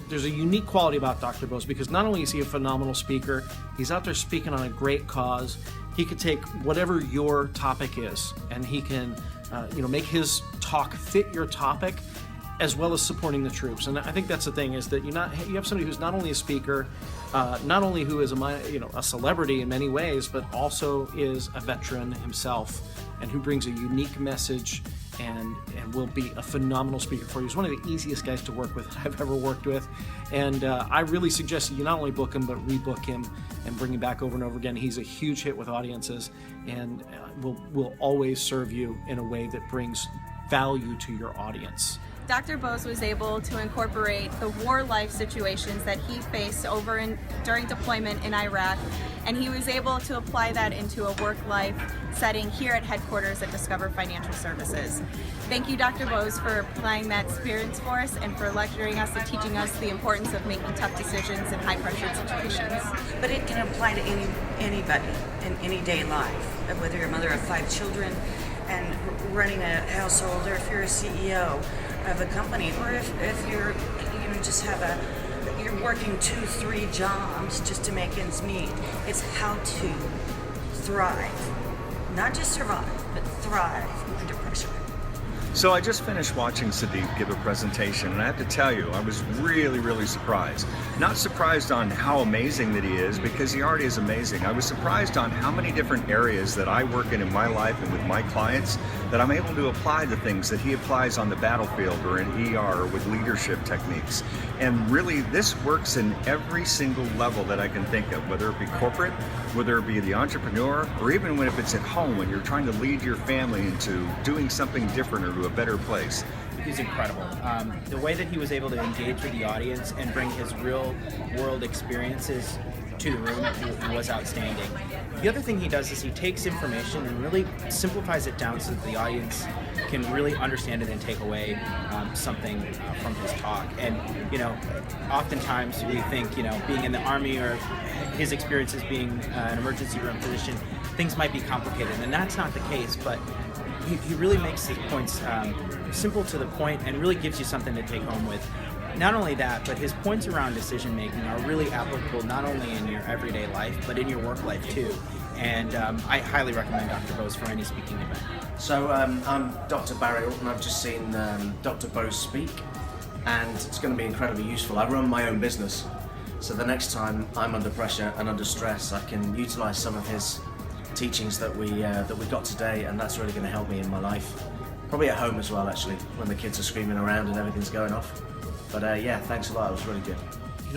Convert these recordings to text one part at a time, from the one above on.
there's a unique quality about Dr. Bose, because not only is he a phenomenal speaker, he's out there speaking on a great cause. He could take whatever your topic is, and he can make his talk fit your topic, as well as supporting the troops. And I think that's the thing, is that you have somebody who's not only a speaker, not only who is a celebrity in many ways, but also is a veteran himself, and who brings a unique message and will be a phenomenal speaker for you. He's one of the easiest guys to work with that I've ever worked with. And I really suggest that you not only book him, but rebook him and bring him back over and over again. He's a huge hit with audiences, and will always serve you in a way that brings value to your audience. Dr. Bose was able to incorporate the war life situations that he faced during deployment in Iraq, and he was able to apply that into a work life setting here at headquarters at Discover Financial Services. Thank you, Dr. Bose, for applying that experience for us and for lecturing us and teaching us the importance of making tough decisions in high pressure situations. But it can apply to anybody in any day life, whether you're a mother of 5 children and running a household, or if you're a CEO of a company, or if you're you're working 2-3 jobs just to make ends meet. It's how to thrive, not just survive, but thrive under pressure. So I just finished watching Sudip give a presentation, and I have to tell you, I was really, really surprised. Not surprised on how amazing that he is, because he already is amazing. I was surprised on how many different areas that I work in my life and with my clients, that I'm able to apply the things that he applies on the battlefield or in ER or with leadership techniques. And really, this works in every single level that I can think of, whether it be corporate, whether it be the entrepreneur, or even if it's at home when you're trying to lead your family into doing something different or to a better place. He's incredible. The way that he was able to engage with the audience and bring his real world experiences to the room was outstanding. The other thing he does is he takes information and really simplifies it down so that the audience can really understand it and take away something from his talk. And oftentimes we think being in the Army or his experiences being an emergency room physician, things might be complicated, and that's not the case. But he really makes his points simple to the point and really gives you something to take home with. Not only that, but his points around decision making are really applicable not only in your everyday life, but in your work life too. And I highly recommend Dr. Bose for any speaking event. So I'm Dr. Barry Orton. I've just seen Dr. Bose speak, and it's going to be incredibly useful. I run my own business, so the next time I'm under pressure and under stress, I can utilize some of his teachings that we got today, and that's really going to help me in my life. Probably at home as well, actually, when the kids are screaming around and everything's going off. But yeah, thanks a lot. It was really good.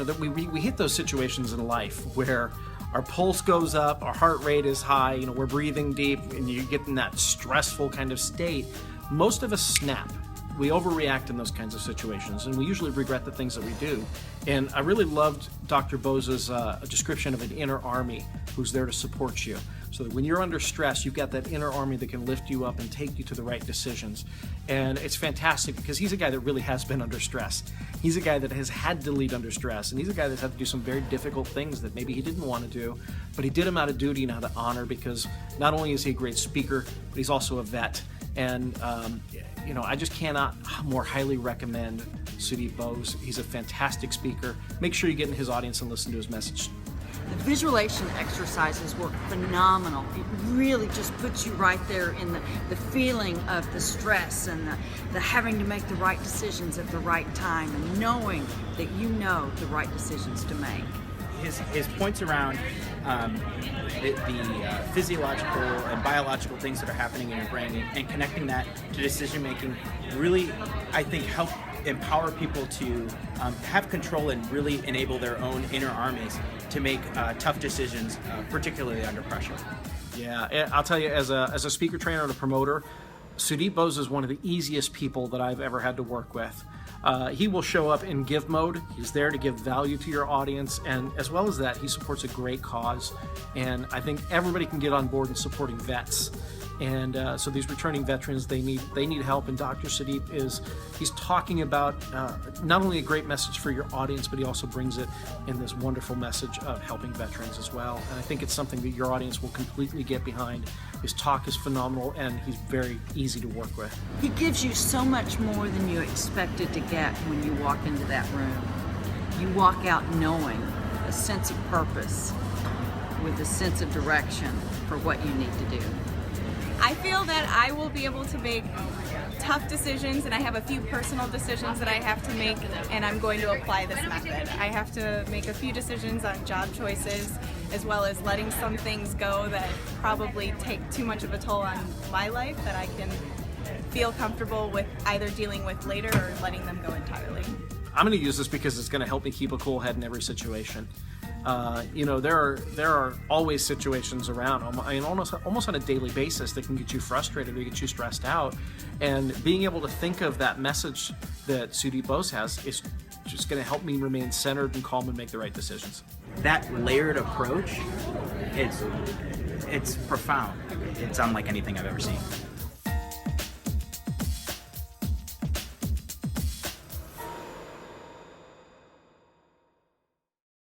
That we hit those situations in life where our pulse goes up, our heart rate is high, we're breathing deep, and you get in that stressful kind of state. Most of us snap. We overreact in those kinds of situations, and we usually regret the things that we do. And I really loved Dr. Bose's description of an inner army who's there to support you. So that when you're under stress, you've got that inner army that can lift you up and take you to the right decisions. And it's fantastic because he's a guy that really has been under stress. He's a guy that has had to lead under stress, and he's a guy that's had to do some very difficult things that maybe he didn't want to do, but he did them out of duty and out of honor, because not only is he a great speaker, but he's also a vet. And I just cannot more highly recommend Sudip Bose. He's a fantastic speaker. Make sure you get in his audience and listen to his message. The visualization exercises work phenomenal. It really just puts you right there in the feeling of the stress and the having to make the right decisions at the right time, and knowing that you know the right decisions to make. His points around the physiological and biological things that are happening in your brain and connecting that to decision making really, I think, help empower people to have control and really enable their own inner armies to make tough decisions, particularly under pressure. Yeah, I'll tell you, as a speaker trainer and a promoter, Sudip Bose is one of the easiest people that I've ever had to work with. He will show up in give mode. He's there to give value to your audience, and as well as that, he supports a great cause. And I think everybody can get on board in supporting vets. And so these returning veterans, they need help. And Dr. Sudip he's talking about not only a great message for your audience, but he also brings it in this wonderful message of helping veterans as well. And I think it's something that your audience will completely get behind. His talk is phenomenal, and he's very easy to work with. He gives you so much more than you expected to get when you walk into that room. you walk out knowing a sense of purpose with a sense of direction for what you need to do. I feel that I will be able to make tough decisions, and I have a few personal decisions that I have to make, and I'm going to apply this method. I have to make a few decisions on job choices, as well as letting some things go that probably take too much of a toll on my life that I can feel comfortable with either dealing with later or letting them go entirely. I'm going to use this because it's going to help me keep a cool head in every situation. There are always situations around, I mean, almost on a daily basis, that can get you frustrated or get you stressed out. And being able to think of that message that Sudip Bose has is just going to help me remain centered and calm and make the right decisions. That layered approach, it's profound. It's unlike anything I've ever seen.